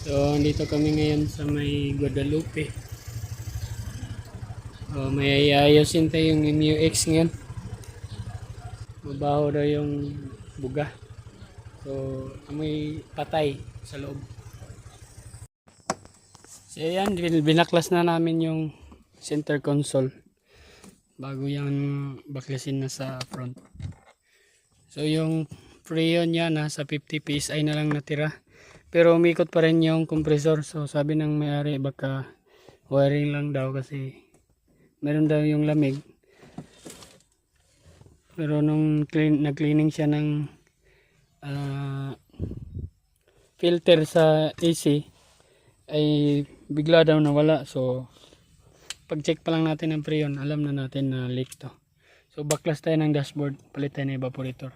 So, dito kami ngayon sa may Guadalupe. May ayusin tayo yung MUX ngayon. Mabaho daw yung buga. So, may patay sa loob. So, ayan, binaklas na namin yung center console. Bago yung baklasin na sa front. So, yung Freon niya nasa 50 PSI na lang natira. Pero umikot pa rin yung compressor. So sabi ng may-ari baka wiring lang daw kasi meron daw yung lamig. Pero nung nag-cleaning siya ng filter sa AC ay bigla daw nawala. So pag-check pa lang natin ng Freon, alam na natin na leak to. So baklas tayo ng dashboard, palitan ng evaporator.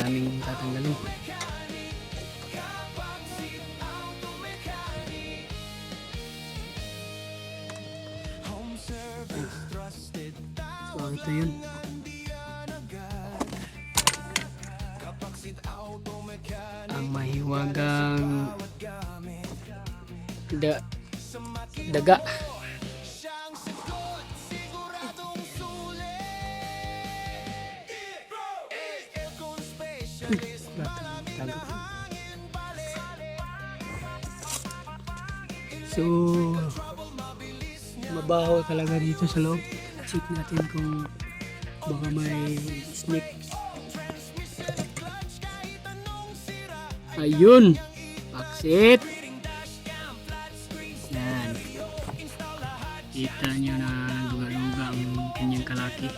Daming tatanggalin. So ito yun. Ang mahiwagang daga. So mabaho talaga dito sa loob. Check natin kung baka may snake. Ayun, baksit. Yan, kita nyo na luga-luga ang kanyang kalaki.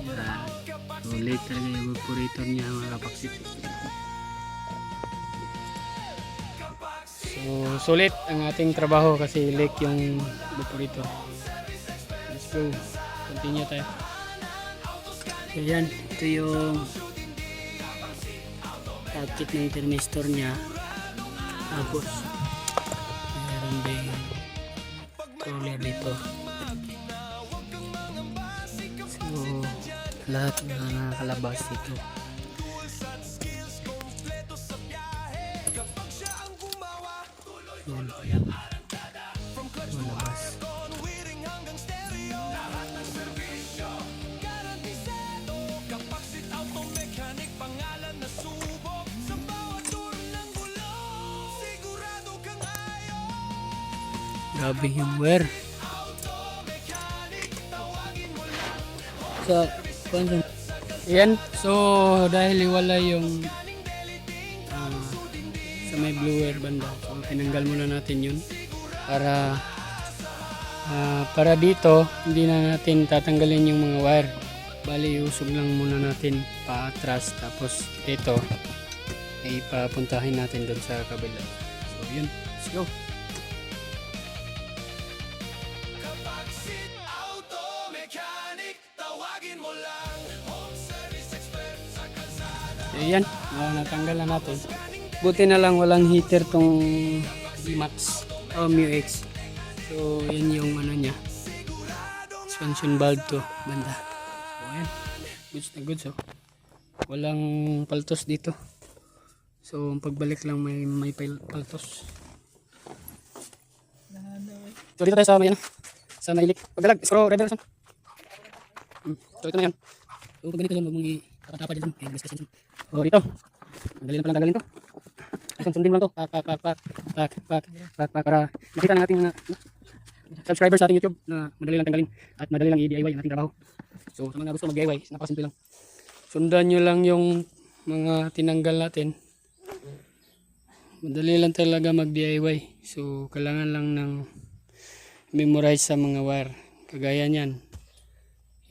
Yan, sulit talaga yung evaporator niya mga kapaksit. So sulit ang ating trabaho kasi leak yung evaporator. Let's go, continue tayo. So yan, ito yung packet ng thermistor niya. Tapos meron din controller dito. So lahat na nakakalabas dito. Yan. Malabas. Grabe yung wear. So, yan. So, dahil iwala yung sa may blue wear banda. So, tinanggal muna natin yun. Para dito, hindi na natin tatanggalin yung mga wire. Bali, usog lang muna natin paatras. Tapos, ito, ay papuntahin natin doon sa kabila. So, yun. Let's go. Ayan, natanggal na natin. Buti na lang walang heater tong Max o MUX. So yan yung ano niya, expansion valve to banda. So ayan, goods na goods. Walang paltos dito. So pagbalik lang may paltos. So dito tayo sa may ano, sa nailik. Pagdalag, screw driver son. So ito na yan. So pag ganito yan, huwag mong i-tapad dyan. So dito, madali lang palang tagalin to. Sundin lang to. Pak para makita na natin mga subscribers sa ating YouTube na madali lang tanggalin at madali lang i-DIY ang ating trabaho. So sa mga gusto mag-DIY, napakasimple lang. Sundan nyo lang yung mga tinanggal natin. Madali lang talaga mag-DIY. So kailangan lang ng memorize sa mga wire. Kagaya niyan.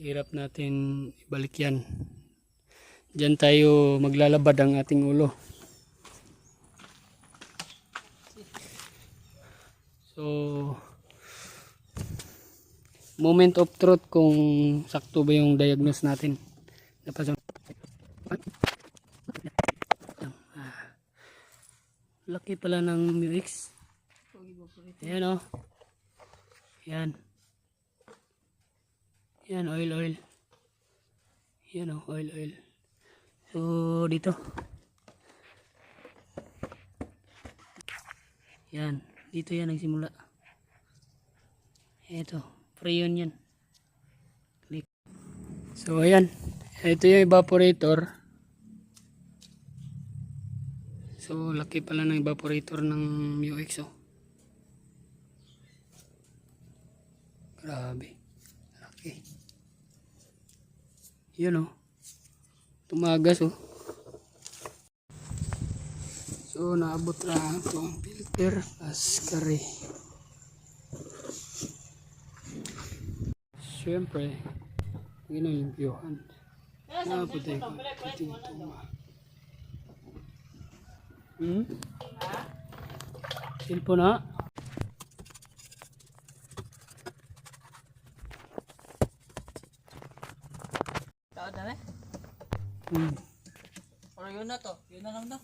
Hirap natin ibalik yan. Diyan tayo maglalabad ang ating ulo. So moment of truth kung sakto ba yung diagnose natin. Laki pala ng MUX. Ayan o. Yan. Yan, oil. Yan o, oil. So, dito. Yan. Dito yan nagsimula. Ito. Freon yan. Click. So, ayan. Ito yung evaporator. So, laki pala ng evaporator ng MUX oh. Grabe. Laki. Yan oh. Tumagas oh. So naabot na ito ang filter plus kare. Siyempre, ginalimpyohan. Naputi ko. Silpo na. Tao dami? Or yun na to? Yun na lang to?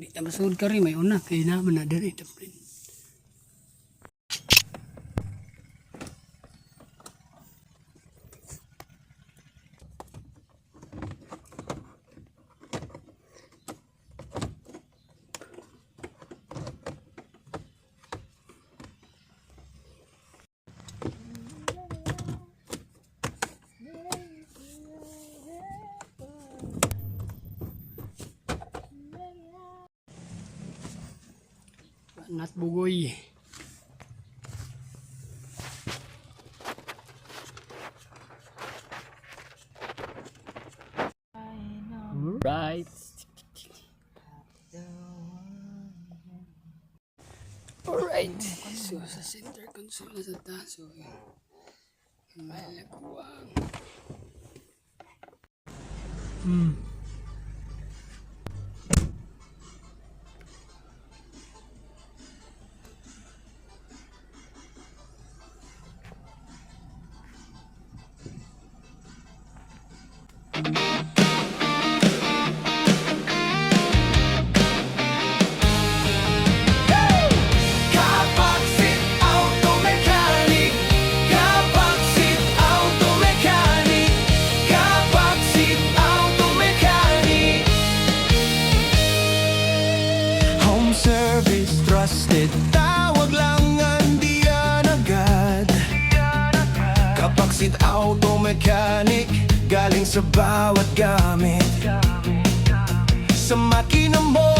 Di ta masud kari may una kay naman na diri taplin. Nat bugoy. Right. Alright. So sa center console na sa taas. So malagwang. Kapaksit Automechanic, Kapaksit Automechanic, Kapaksit Automechanic. Home service trusted, tawag lang andiyan agad. Kapaksit Automechanic, galing sa bawat gamit. Sa makina mo